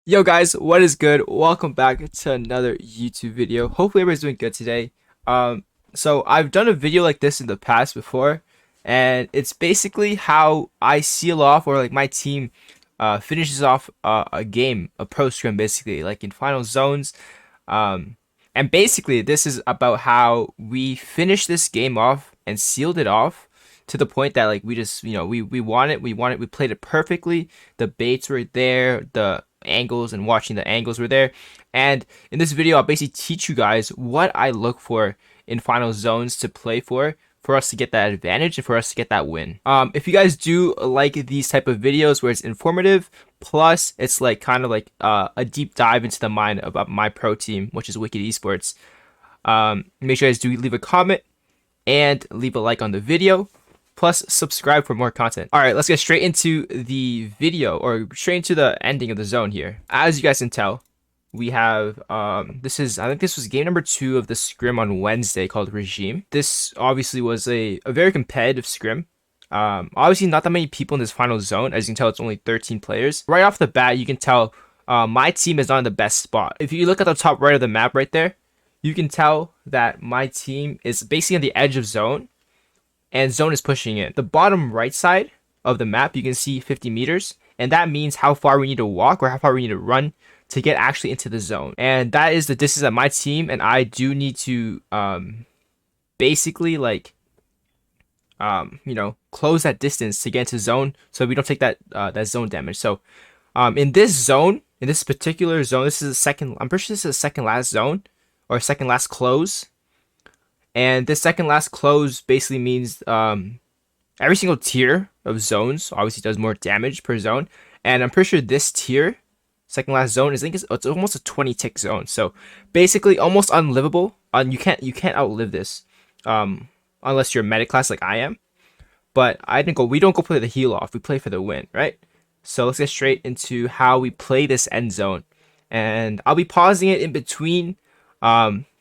Yo guys, what is good? Welcome back to another YouTube video. Hopefully everybody's doing good today. So I've done a video like this in the past before, and it's basically how I seal off or like my team finishes off a game, a pro scrim basically, like in final zones. Um, and basically this is about how we finished this game off and sealed it off to the point that like we just we played it perfectly. The baits were there, the angles and watching the angles were there. And in this video I'll basically teach you guys what I look for in final zones to play for us to get that advantage and for us to get that win. If you guys do like these type of videos where it's informative, plus it's like kind of like a deep dive into the mind about my pro team, which is WcK Esports, make sure you guys do leave a comment and leave a like on the video. Plus, subscribe for more content. All right, let's get straight into the video or straight into the ending of the zone here. As you guys can tell, we have I think this was game number 2 of the scrim on Wednesday called Regime. This obviously was a very competitive scrim. Obviously not that many people in this final zone. As you can tell, it's only 13 players. Right off the bat, you can tell my team is not in the best spot. If you look at the top right of the map right there, you can tell that my team is basically on the edge of zone, and zone is pushing it. The bottom right side of the map, you can see 50 meters, and that means how far we need to walk or how far we need to run to get actually into the zone. And that is the distance that my team and I do need to basically like close that distance to get into zone so we don't take that that zone damage. So in this zone, in this particular zone, this is the second, I'm pretty sure this is the second last zone or second last close. And this second last close basically means every single tier of zones obviously does more damage per zone. And I'm pretty sure this tier, second last zone, it's almost a 20 tick zone. So basically almost unlivable. You can't outlive this unless you're a meta class like I am. But we don't go play the heal off. We play for the win, right? So let's get straight into how we play this end zone. And I'll be pausing it in between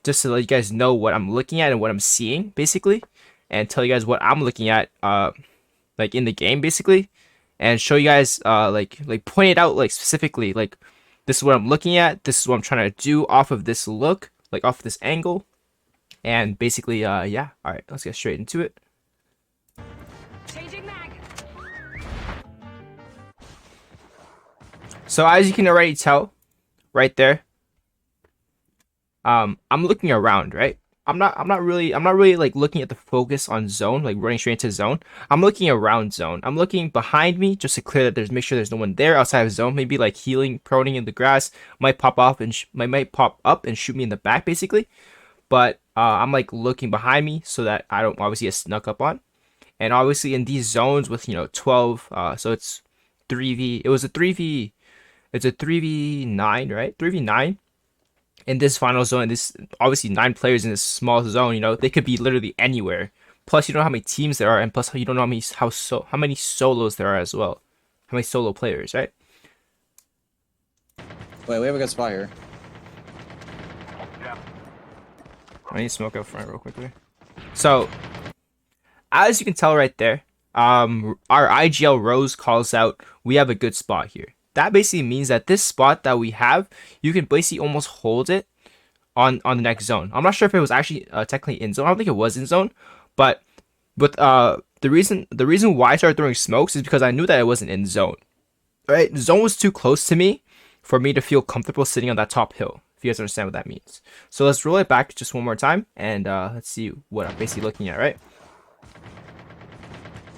just to let you guys know what I'm looking at and what I'm seeing, basically, and tell you guys what I'm looking at, like in the game, basically, and show you guys, like point it out, like specifically, like this is what I'm looking at, this is what I'm trying to do off of this look, like off this angle, and basically, yeah. All right, let's get straight into it. Changing mag. So as you can already tell, right there, I'm looking around, right? I'm not really like looking at the focus on zone, like running straight into zone. I'm looking around zone. I'm looking behind me just to clear that make sure there's no one there outside of zone. Maybe like healing, proning in the grass might pop off and might pop up and shoot me in the back, basically. But I'm like looking behind me so that I don't obviously get snuck up on. And obviously in these zones with 12, so it's 3v. It was a 3v. It's a 3v9, right? 3v9. In this final zone, this obviously 9 players in this small zone, they could be literally anywhere. Plus, you don't know how many teams there are, and plus, you don't know how many solos there are as well. How many solo players, right? Wait, we have a good spot here. Yeah. I need to smoke up front real quickly. So, as you can tell right there, our IGL Rose calls out, we have a good spot here. That basically means that this spot that we have, you can basically almost hold it on the next zone. I'm not sure if it was actually technically in zone. I don't think it was in zone, but the reason why I started throwing smokes is because I knew that it wasn't in zone. Right, zone was too close to me for me to feel comfortable sitting on that top hill. If you guys understand what that means. So let's roll it back just one more time and let's see what I'm basically looking at. Right.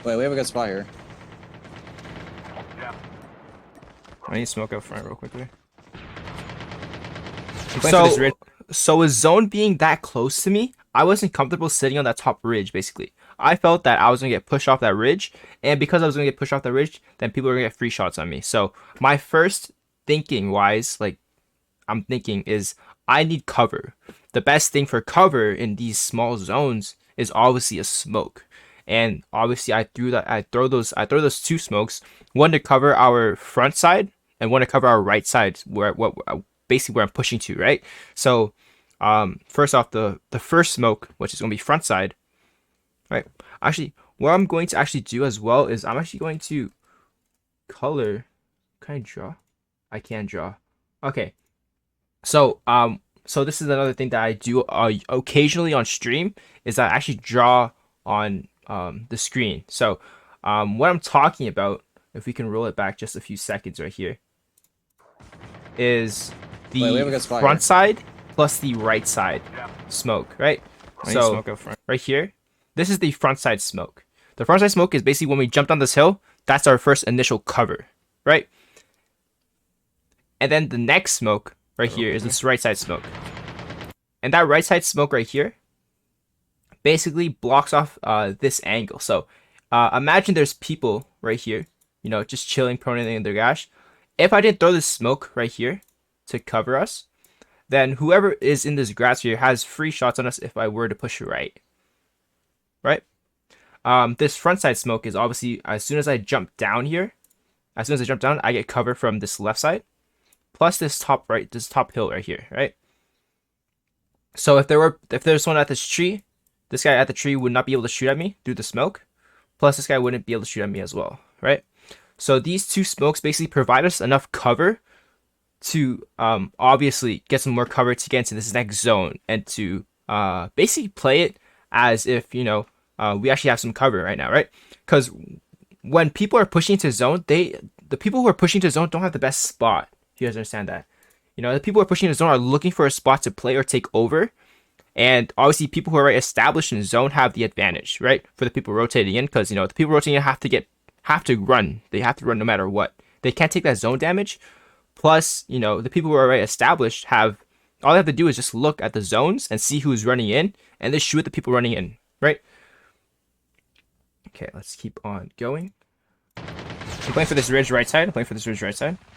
Wait, we have a good spot here. I need to smoke up front real quickly. So with zone being that close to me, I wasn't comfortable sitting on that top ridge, basically. I felt that I was going to get pushed off that ridge, and because I was going to get pushed off that ridge, then people were going to get free shots on me. So my first thinking-wise, like, I'm thinking is I need cover. The best thing for cover in these small zones is obviously a smoke. And obviously I throw those 2 smokes, one to cover our front side and one to cover our right side, basically where I'm pushing to, right? So first off, the first smoke, which is going to be front side, right? Actually, what I'm going to actually do as well is I'm actually going to color. Can I draw? I can draw. Okay. So this is another thing that I do occasionally on stream is I actually draw on the screen. So what I'm talking about, if we can roll it back just a few seconds right here, is Wait, we the have a good spot front here. side plus the right side smoke, right? I need So smoke up front. right here, this is the front side smoke. The front side smoke is basically when we jump down this hill, that's our first initial cover, right? And then the next smoke right here is this right side smoke. And that right side smoke right here basically blocks off this angle. So imagine there's people right here, just chilling, pronating in their gash. If I didn't throw this smoke right here to cover us, then whoever is in this grass here has free shots on us if I were to push right. Right? This front side smoke is obviously as soon as I jump down here, as soon as I jump down, I get cover from this left side, plus this top hill right here, right? So if there's someone at this tree, this guy at the tree would not be able to shoot at me through the smoke. Plus this guy wouldn't be able to shoot at me as well, right? So these two smokes basically provide us enough cover to obviously get some more cover to get into this next zone and to basically play it as if we actually have some cover right now, right? Because when people are pushing to zone, the people who are pushing to zone don't have the best spot. You guys understand that? The people who are pushing to zone are looking for a spot to play or take over. And obviously, people who are right established in zone have the advantage, right? For the people rotating in, because the people rotating in have to run. They have to run no matter what. They can't take that zone damage. Plus, the people who are right established have all they have to do is just look at the zones and see who's running in, and they shoot at the people running in, right? Okay, let's keep on going. I'm playing for this ridge right side.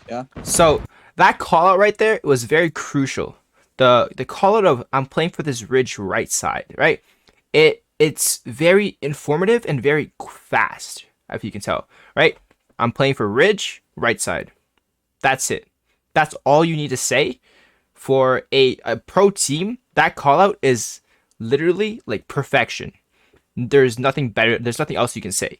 Yeah. So that call out right there was very crucial. The call out of I'm playing for this ridge right side, right? It's very informative and very fast, if you can tell, right? I'm playing for ridge right side. That's it. That's all you need to say for a pro team. That call out is literally like perfection. There's nothing better. There's nothing else you can say.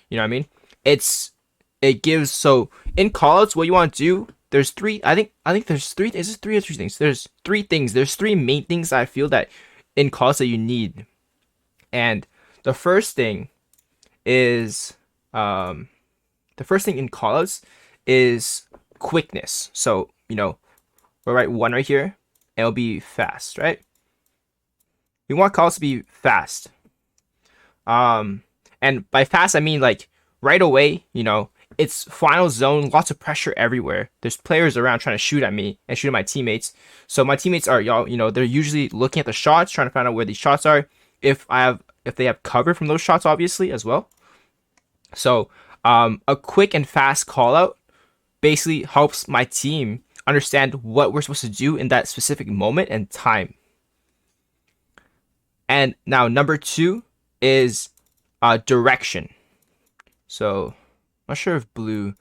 You know what I mean? It gives so in callouts what you want to do. There's three. I think there's three. Is it three or three things? There's three things. There's three main things I feel that in callouts that you need. And the first thing is the first thing in callouts is quickness. So we'll write one right here, and it'll be fast, right? We want callouts to be fast. And by fast I mean like right away. It's final zone, lots of pressure everywhere. There's players around trying to shoot at me and shoot at my teammates. So my teammates are they're usually looking at the shots, trying to find out where these shots are. If they have cover from those shots, obviously as well. So a quick and fast call out basically helps my team understand what we're supposed to do in that specific moment and time. And now number two is direction. So not sure if blue.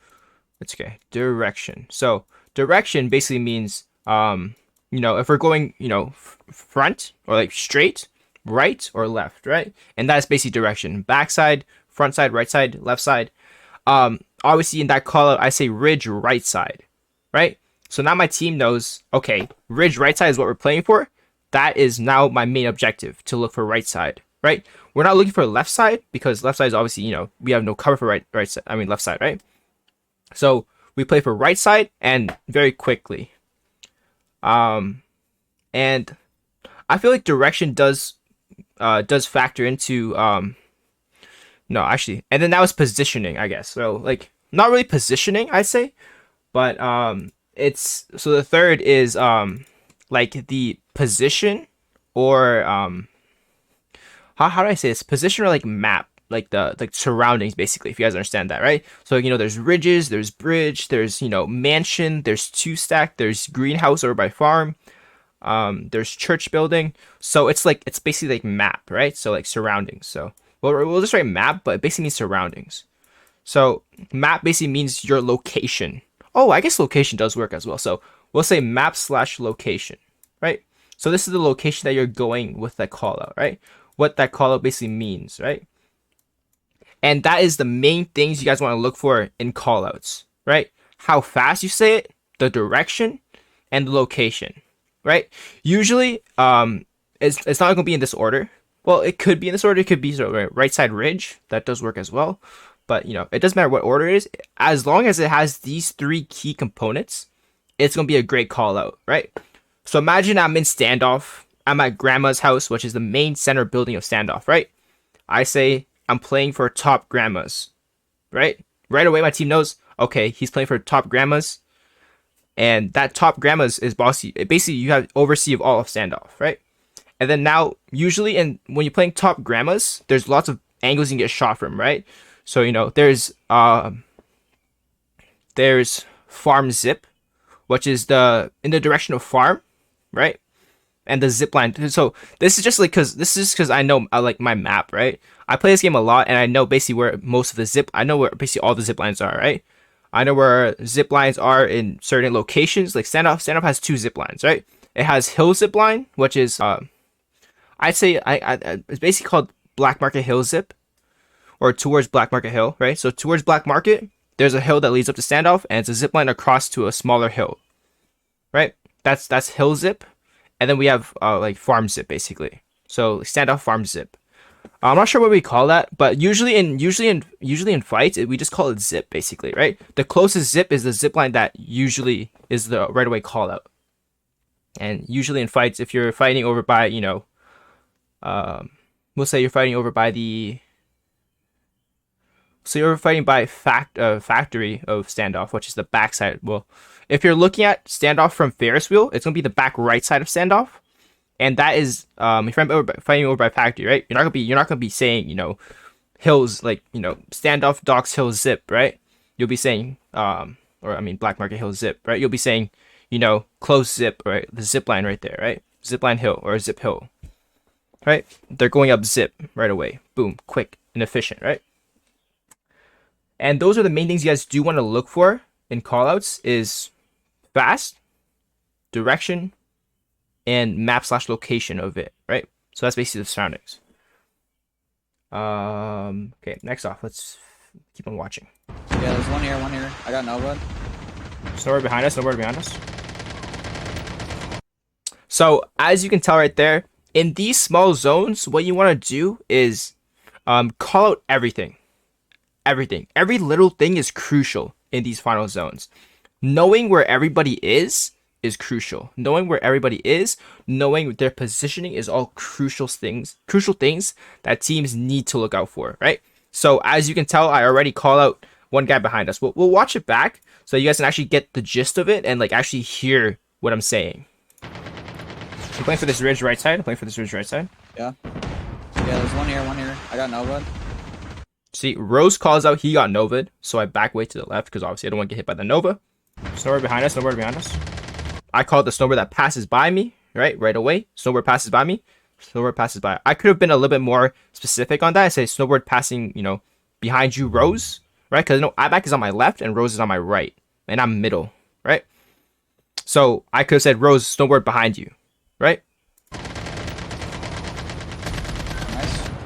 It's okay. Direction. So direction basically means if we're going front or like straight, right or left, right, and that's basically direction. Backside, front side, right side, left side. Obviously in that call out I say ridge right side, right? So now my team knows, okay, ridge right side is what we're playing for. That is now my main objective, to look for right side, right? We're not looking for left side because left side is obviously, we have no cover for right side. I mean left side, right? So we play for right side and very quickly. And I feel like direction does factor into no, actually, and then that was positioning, I guess. So like not really positioning, I'd say, but it's so the third is like the position or how do I say this? Position or like map, like the surroundings, basically, if you guys understand that, right? So there's ridges, there's bridge, there's mansion, there's two stack, there's greenhouse over by farm, there's church building. So it's basically like map, right? So like surroundings. So we'll just write map, but it basically means surroundings. So map basically means your location. Oh, I guess location does work as well. So we'll say map/location, right? So this is the location that you're going with that call out, right? What that call out basically means, right? And that is the main things you guys want to look for in call outs, right? How fast you say it, the direction, and the location, right? Usually, it's not gonna be in this order. Well, it could be in this order. It could be right side ridge. That does work as well. But it doesn't matter what order it is. As long as it has these three key components, it's gonna be a great call out, right? So imagine I'm in standoff. I'm at grandma's house, which is the main center building of standoff, right? I say I'm playing for top grandmas, right? Right away, my team knows, okay, he's playing for top grandmas, and that top grandmas is bossy. Basically, you have oversee of all of standoff, right? And then now, usually, when you're playing top grandmas, there's lots of angles you can get shot from, right? So there's farm zip, which is in the direction of farm, right? And the zip line. So this is just because I know I like my map, right? I play this game a lot, and I know basically where most of I know where basically all the zip lines are, right? I know where zip lines are in certain locations. Like standoff has two zip lines, right? It has hill zip line, which is I'd say it's basically called Black Market Hill zip, or towards Black Market Hill, right? So towards Black Market, there's a hill that leads up to standoff, and it's a zip line across to a smaller hill, right? That's hill zip. And then we have like farm zip basically. So standoff farm zip. I'm not sure what we call that, but usually in fights we just call it zip basically, right? The closest zip is the zip line that usually is the right away call out. And usually in fights, if you're fighting over by we'll say you're fighting over by you're fighting by factory of standoff, which is the backside. Well, if you're looking at standoff from Ferris wheel, it's gonna be the back right side of standoff, and that is if you're fighting over by factory, right? You're not gonna be saying hills like standoff docks hill zip, right? You'll be saying Black Market Hill zip, right? You'll be saying close zip, right? The zip line right there, right? Zip line hill or zip hill, right? They're going up zip right away, boom, quick and efficient, right? And those are the main things you guys do want to look for in callouts is fast, direction, and map/location of it, right? So that's basically the surroundings. Okay, next off, let's keep on watching. Yeah, there's one here. I got Nova. Nowhere behind us. So as you can tell right there, in these small zones, what you want to do is call out everything. Every little thing is crucial in these final zones. Knowing where everybody is crucial. Knowing their positioning is all crucial things that teams need to look out for, right? So as you can tell, I already call out one guy behind us. We'll watch it back so you guys can actually get the gist of it and like actually hear what I'm saying. I'm playing for this ridge right side. Yeah. Yeah, there's one here. I got Nova. See, Rose calls out he got Nova'd, so I back way to the left because obviously I don't want to get hit by the Nova. Snowboard behind us. I call the snowboard that passes by me, right away. Snowboard passes by me. I could have been a little bit more specific on that. I say snowboard passing, behind you, Rose, right? Because Iback is on my left and Rose is on my right, and I'm middle, right? So I could have said Rose, snowboard behind you, right?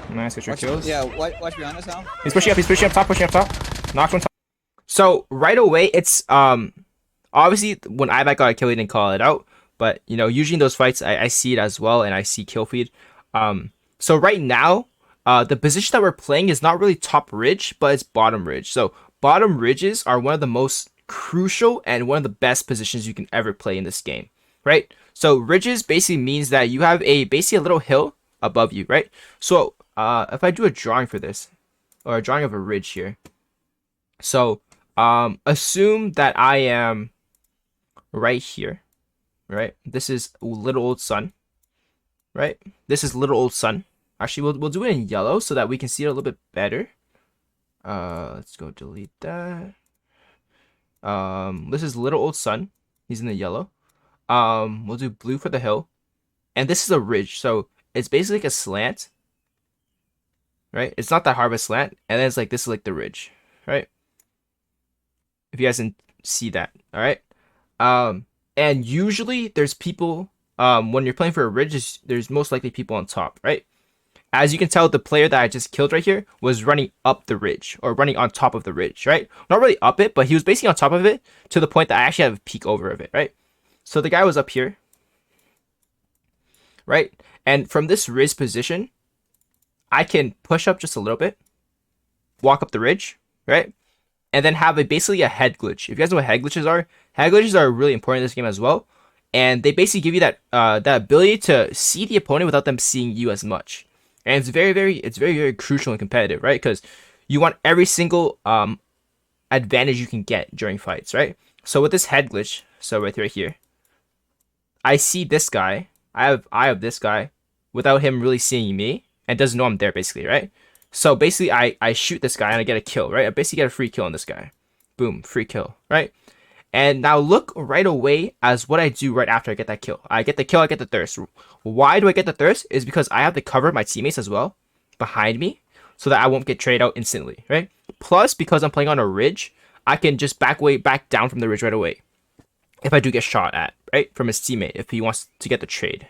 Nice, get your kills. Yeah, watch behind us now. He's pushing up top. Knocked one top. So right away, it's obviously when Iback got a kill, he didn't call it out. But usually in those fights, I see it as well, and I see kill feed. So right now, the position that we're playing is not really top ridge, but it's bottom ridge. So bottom ridges are one of the most crucial and one of the best positions you can ever play in this game, right? So ridges basically means that you have basically a little hill above you, right? So if I do a drawing for this, or a drawing of a ridge here, so assume that I am right here, right? This is little old sun, right? This is little old sun. Actually, we'll do it in yellow so that we can see it a little bit better. Let's go delete that. This is little old sun. He's in the yellow. We'll do blue for the hill, and this is a ridge, so it's basically like a slant, right? It's not that hard of a slant, and then it's like this is like the ridge, right? If you guys can see that, all right. And usually there's people when you're playing for a ridge, there's most likely people on top, right? As you can tell, the player that I just killed right here was running up the ridge, or running on top of the ridge, right? Not really up it, but he was basically on top of it to the point that I actually have a peek over of it, right? So the guy was up here, right? And from this ridge position, I can push up just a little bit, walk up the ridge, right? And then have basically a head glitch. If you guys know what head glitches are really important in this game as well. And they basically give you that that ability to see the opponent without them seeing you as much. And it's very crucial and competitive, right? Because you want every single advantage you can get during fights, right? So with this head glitch, so right here, I see this guy. I have eye of this guy without him really seeing me and doesn't know I'm there, basically, right? So basically, I shoot this guy and I get a kill, right? I basically get a free kill on this guy. Boom, free kill, right? And now look right away as what I do right after I get that kill. I get the kill, I get the thirst. Why do I get the thirst? Is because I have to cover my teammates as well behind me so that I won't get traded out instantly, right? Plus, because I'm playing on a ridge, I can just back down from the ridge right away if I do get shot at, right? From his teammate if he wants to get the trade.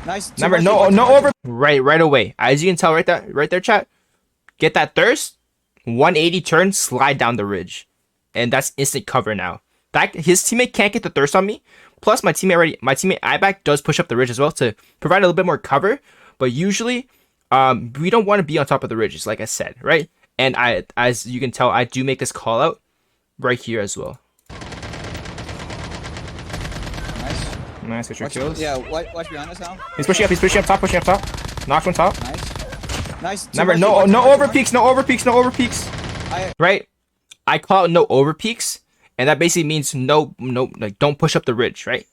Nice. Remember, no over. Right away. As you can tell right there, chat. Get that thirst, 180 turn, slide down the ridge, and that's instant cover now. His teammate can't get the thirst on me. Plus, my teammate IBAC does push up the ridge as well to provide a little bit more cover. But usually, we don't want to be on top of the ridges, like I said, right? And as you can tell, I do make this call out right here as well. Nice, get your kills. Yeah, watch behind us now. He's pushing up top. Knocked one top. Nice. Remember, no over peaks. Right? I call it no over peaks, and that basically means no, like don't push up the ridge, right?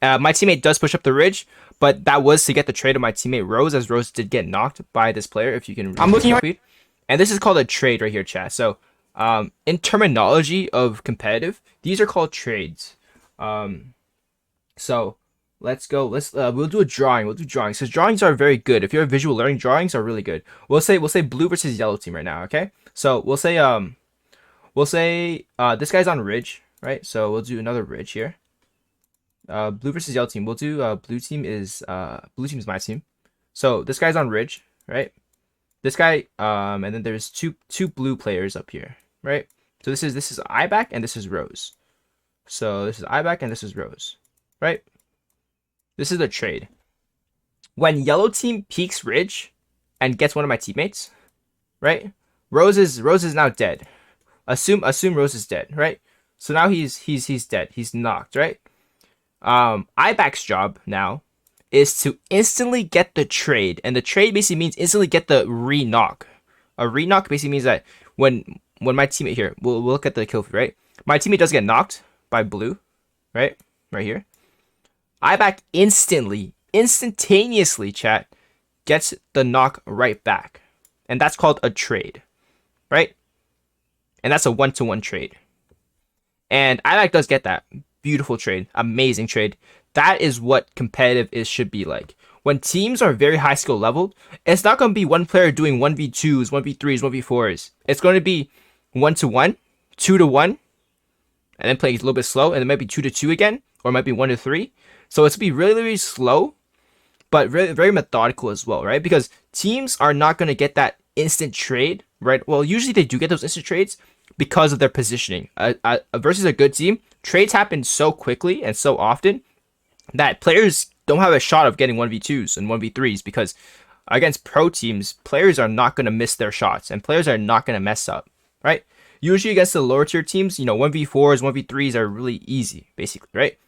My teammate does push up the ridge, but that was to get the trade of my teammate Rose, as Rose did get knocked by this player. If you can, I'm looking right, and this is called a trade right here, chat. So, in terminology of competitive, these are called trades. So. Let's go. We'll do a drawing. We'll do drawings because drawings are very good. If you're a visual learning, drawings are really good. We'll say blue versus yellow team right now. Okay. So we'll say this guy's on ridge, right? So we'll do another ridge here. Blue versus yellow team. We'll do blue team is my team. So this guy's on ridge, right? This guy and then there's two blue players up here, right? So this is IBAC and this is Rose. So this is IBAC and this is Rose, right? This is a trade. When yellow team peeks ridge and gets one of my teammates, right? Rose is now dead. Assume Rose is dead, right? So now he's dead. He's knocked, right? IBAC's job now is to instantly get the trade, and the trade basically means instantly get the re-knock. A re-knock basically means that when my teammate here, we'll look at the kill feed, right? My teammate does get knocked by blue, right? Right here. IBAC instantaneously, chat, gets the knock right back. And that's called a trade, right? And that's a 1-to-1 trade. And IBAC does get that. Beautiful trade. Amazing trade. That is what competitive should be like. When teams are very high skill leveled, it's not going to be one player doing 1v2s, 1v3s, 1v4s. It's going to be 1-to-1, 2-to-1, and then playing a little bit slow, and it might be 2-to-2 again, or it might be 1-to-3. So it's to be really, really slow, but very, very methodical as well, right? Because teams are not going to get that instant trade, right? Well, usually they do get those instant trades because of their positioning. Versus a good team, trades happen so quickly and so often that players don't have a shot of getting 1v2s and 1v3s because against pro teams, players are not going to miss their shots and players are not going to mess up, right? Usually against the lower tier teams, 1v4s, 1v3s are really easy, basically, right?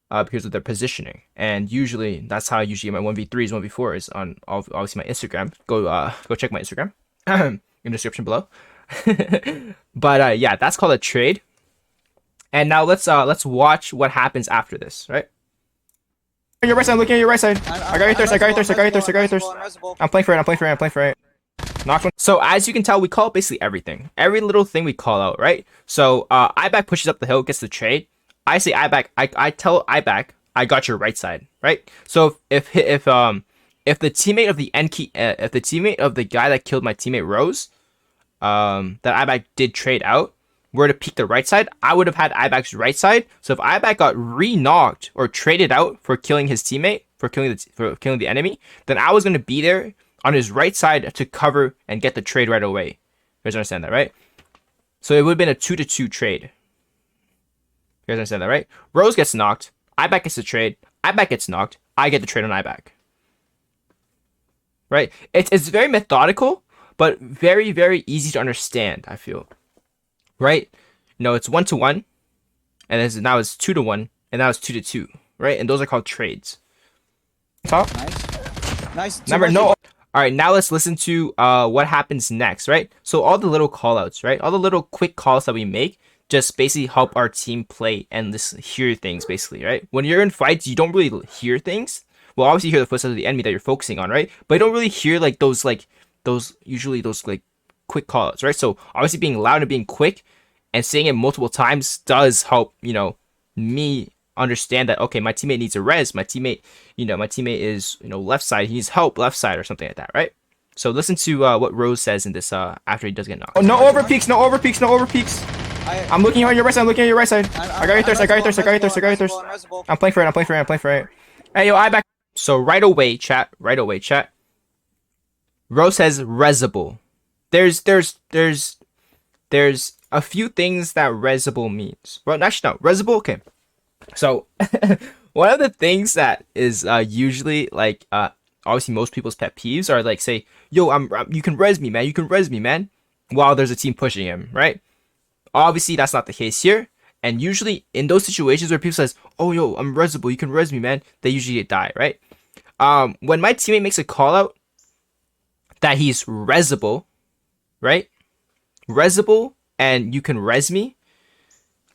Because of their positioning, and usually that's how I usually get my 1v3s, 1v4s on obviously my Instagram. Go check my Instagram in the description below. But yeah, that's called a trade. And now let's watch what happens after this, right? Your right side, I'm looking at your right side. I got your thirst. I'm playing for it. Knocked one. So as you can tell, we call basically everything. Every little thing we call out, right? So IBAC pushes up the hill, gets the trade. I say IBAC. I tell IBAC I got your right side, right? So if the teammate of the if the teammate of the guy that killed my teammate Rose, that IBAC did trade out, were to peek the right side, I would have had IBAC's right side. So if IBAC got re-knocked or traded out for killing his teammate, for killing the enemy, then I was gonna be there on his right side to cover and get the trade right away. You guys understand that, right? So it would have been a 2-2 trade. You guys understand that, right? Rose gets knocked. IBAC gets the trade. IBAC gets knocked. I get the trade on IBAC. Right? It's very methodical, but very, very easy to understand, I feel. Right? You know, it's 1-1, and now it's 2-1, and now it's 2-2. Right? And those are called trades. Top. Nice. Number no. All right, now let's listen to what happens next, right? So all the little callouts, right? All the little quick calls that we make just basically help our team play and just hear things, basically, right? When you're in fights, you don't really hear things. Well, obviously you hear the footsteps of the enemy that you're focusing on, right? But you don't really hear like those quick callouts, right? So obviously being loud and being quick and saying it multiple times does help, you know, me understand that, okay, my teammate needs a res, my teammate is, you know, left side, he needs help left side or something like that, right? So listen to what Rose says in this after he does get knocked. Oh, no over peaks. I'm looking at your right side, I got your thirst. I'm playing for it. Hey, yo, I back. So right away, chat. Rose says resable. There's a few things that resable means. Well, actually no, resable, okay. So one of the things that is usually like obviously most people's pet peeves are like, say, yo, you can res me, man, while there's a team pushing him, right? Obviously that's not the case here, and usually in those situations where people says, oh, yo, I'm resable, you can res me, man, they usually die, right? When my teammate makes a call out that he's resable, right? Resable and you can res me,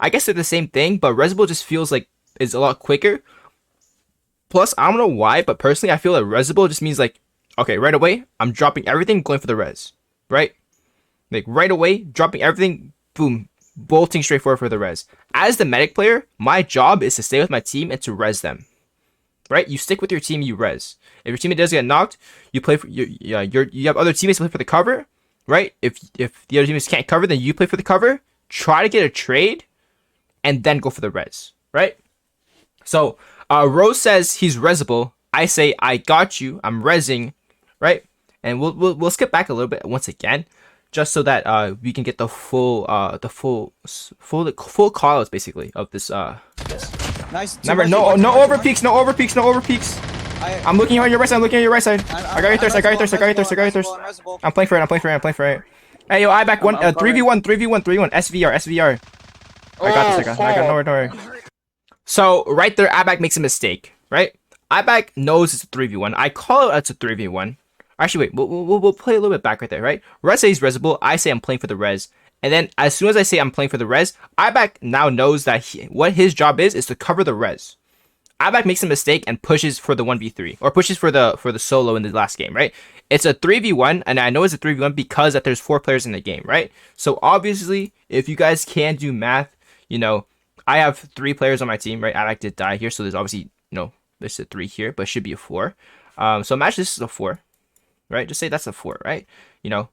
I guess they're the same thing, but resable just feels like it's a lot quicker. Plus, I don't know why, but personally, I feel that resable just means like, okay, right away, I'm dropping everything, going for the res, right? Like right away, dropping everything, boom, bolting straight forward for the res. As the medic player, my job is to stay with my team and to res them, right? You stick with your team, you res. If your teammate does get knocked, you play for you have other teammates to play for the cover, right? If the other teammates can't cover, then you play for the cover. Try to get a trade, and then go for the res, right? So Rose says he's resable. I say I got you. I'm resing, right? And we'll skip back a little bit once again, just so that we can get the full callouts basically of this. Nice. Number no over peaks. I'm looking at your right side. I got your thirst. I'm playing for it. Hey, yo, I back 3v1 SVR. I got this. I got no worry. So right there, Abak makes a mistake, right? Abak knows it's a 3v1. I call it it's a 3v1. Actually, wait, we'll play a little bit back right there, right? Res says resable. I say I'm playing for the res. And then as soon as I say I'm playing for the res, Abak now knows that what his job is to cover the res. Abak makes a mistake and pushes for the 1v3 or pushes for the solo in the last game, right? It's a 3v1, and I know it's a 3v1 because that there's 4 players in the game, right? So obviously, if you guys can do math, you know, I have 3 players on my team, right? Abak did die here, so there's obviously, you know, there's a 3 here, but it should be a 4. So imagine this is a 4, right? Just say that's a 4, right? You know,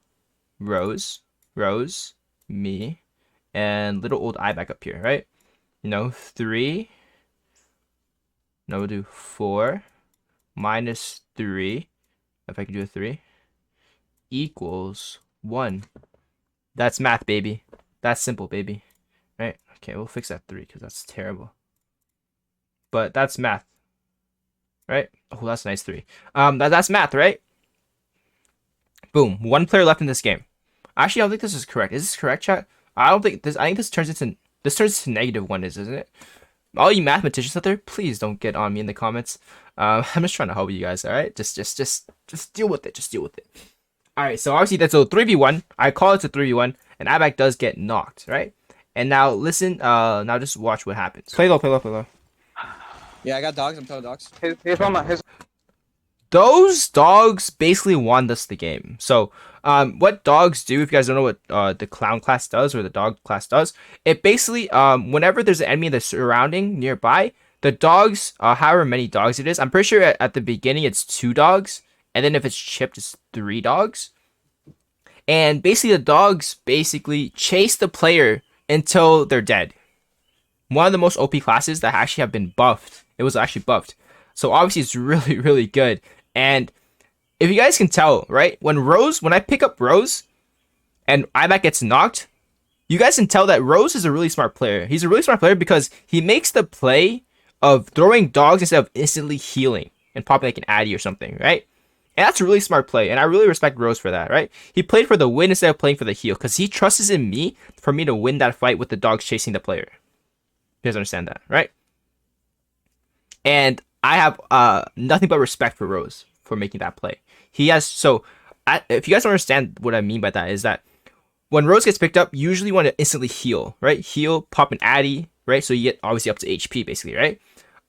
Rose, me, and little old Ibak up here, right? You know, 3. No, we'll do 4 minus 3. If I can do a 3 equals 1. That's math, baby. That's simple, baby. Right? Okay, we'll fix that 3 because that's terrible. But that's math, right? Oh, that's a nice 3. That's math, right? Boom. 1 player left in this game. Actually, I don't think this is correct. Is this correct, chat? I don't think this. I think this turns into -1, isn't it? All you mathematicians out there, please don't get on me in the comments. I'm just trying to help you guys. All right, just deal with it. Just deal with it. All right. So obviously that's a 3v1. I call it a 3v1, and Abak does get knocked, right? And now listen. Now just watch what happens. Play low. Yeah, I got dogs. I'm telling dogs. Those dogs basically won us the game. So what dogs do, if you guys don't know what the clown class does or the dog class does, it basically whenever there's an enemy that's surrounding nearby, the dogs, however many dogs it is, I'm pretty sure at the beginning it's 2 dogs, and then if it's chipped it's 3 dogs. And basically the dogs basically chase the player until they're dead. One of the most OP classes that actually have been buffed. It was actually buffed. So obviously it's really, really good. And if you guys can tell, right, when I pick up Rose and Ibak gets knocked, you guys can tell that Rose is a really smart player. He's a really smart player because he makes the play of throwing dogs instead of instantly healing and popping like an Addy or something, right? And that's a really smart play, and I really respect Rose for that, right? He played for the win instead of playing for the heal because he trusts in me for me to win that fight with the dogs chasing the player. You guys understand that, right? And I have nothing but respect for Rose for making that play. He has if you guys don't understand what I mean by that is that when Rose gets picked up, usually you want to instantly heal, right? Heal, pop an Addy, right? So you get obviously up to HP basically, right?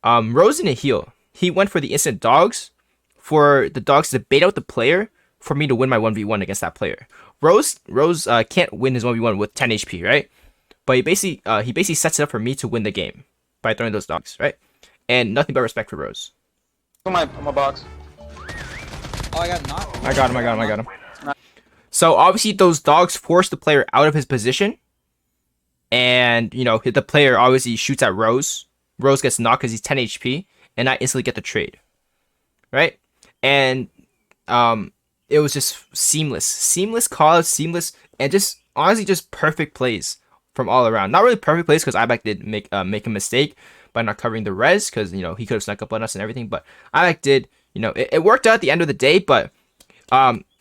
Rose didn't heal. He went for the instant dogs for the dogs to bait out the player for me to win my 1v1 against that player. Rose can't win his 1v1 with 10 HP, right? But he basically sets it up for me to win the game by throwing those dogs, right? And nothing but respect for Rose. On my box. Oh, I got knocked. I got him. So obviously those dogs force the player out of his position, and you know the player obviously shoots at Rose. Rose gets knocked because he's 10 HP, and I instantly get the trade, right? And it was just seamless calls, seamless, and just honestly just perfect plays from all around. Not really perfect plays because Ibak did make a mistake by not covering the res because you know he could have snuck up on us and everything, but Ibak did. You know it worked out at the end of the day, but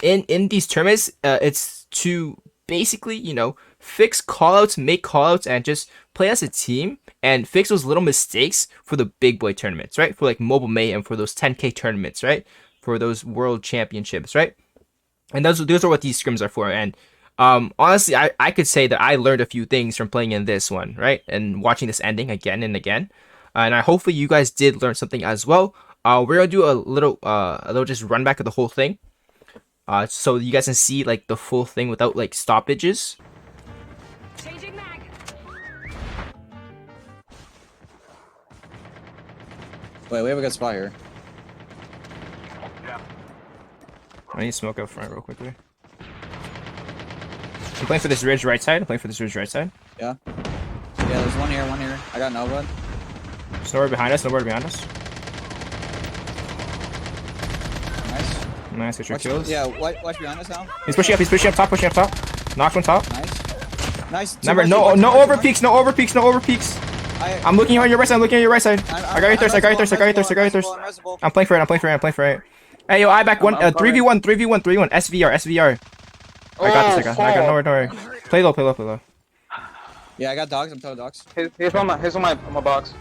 in these tournaments, it's to basically, you know, fix callouts, make callouts, and just play as a team and fix those little mistakes for the big boy tournaments, right? For like Mobile Mayhem, for those 10K tournaments, right? For those world championships, right? And those are what these scrims are for. And honestly, I could say that I learned a few things from playing in this one, right? And watching this ending again and again. And I hopefully you guys did learn something as well. We're gonna do a little just run back of the whole thing. So you guys can see like the full thing without like stoppages. Changing mag. Wait, we have a good spot here. I need to smoke up front real quickly. I'm playing for this ridge right side. Yeah. Yeah, there's one here. I got no blood. There's nowhere behind us. Nice, get your kills. Yeah, watch behind us now. He's pushing up top. Knocked one top. Nice. Remember, no over peaks. I'm looking on your right side. I got your thirst. I'm playing for it. Hey, yo, I back one. 3v1. SVR. I got this. I got nowhere. Play low. Yeah, I got dogs. I'm throwing dogs. He's on my box.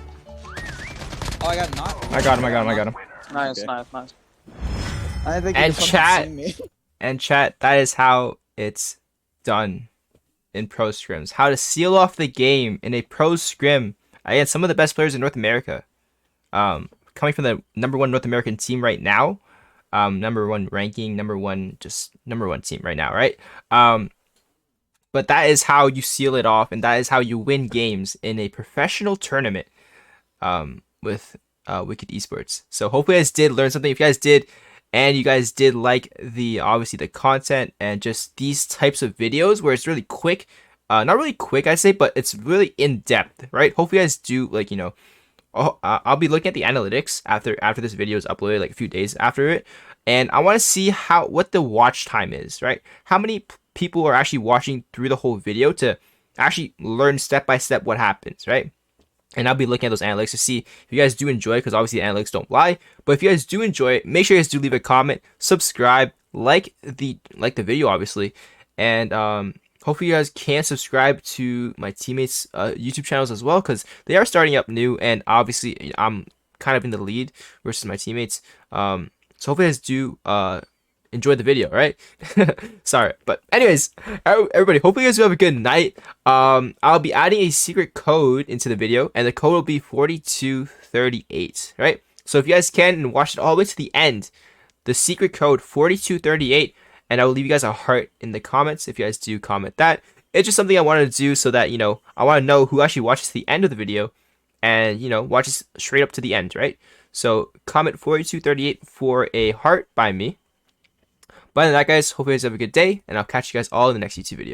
Oh, I got knocked. I got him. Nice, Okay. nice. I think And chat, that is how it's done in pro scrims. How to seal off the game in a pro scrim against some of the best players in North America. Coming from the #1 North American team right now. #1 ranking, #1 team right now, right? But that is how you seal it off, and that is how you win games in a professional tournament with WcK Esports. So hopefully you guys did learn something. If you guys did, and you guys did like obviously the content and just these types of videos where it's really quick, not really quick I'd say, but it's really in depth, right? Hopefully you guys do like, you know, I'll be looking at the analytics after this video is uploaded, like a few days after it, and I want to see what the watch time is, right? How many people are actually watching through the whole video to actually learn step by step what happens, right? And I'll be looking at those analytics to see if you guys do enjoy it, because obviously the analytics don't lie. But if you guys do enjoy it, make sure you guys do leave a comment, subscribe, like the video, obviously, and hopefully you guys can subscribe to my teammates' YouTube channels as well, because they are starting up new, and obviously I'm kind of in the lead versus my teammates. So hopefully you guys do enjoy the video, right? Sorry, but anyways, everybody, hopefully you guys will have a good night. I'll be adding a secret code into the video, and the code will be 4238, right? So if you guys can and watch it all the way to the end, the secret code 4238, and I will leave you guys a heart in the comments if you guys do comment that. It's just something I wanted to do so that, you know, I want to know who actually watches the end of the video and, you know, watches straight up to the end, right? So comment 4238 for a heart by me. But other than that, guys, hope you guys have a good day, and I'll catch you guys all in the next YouTube video.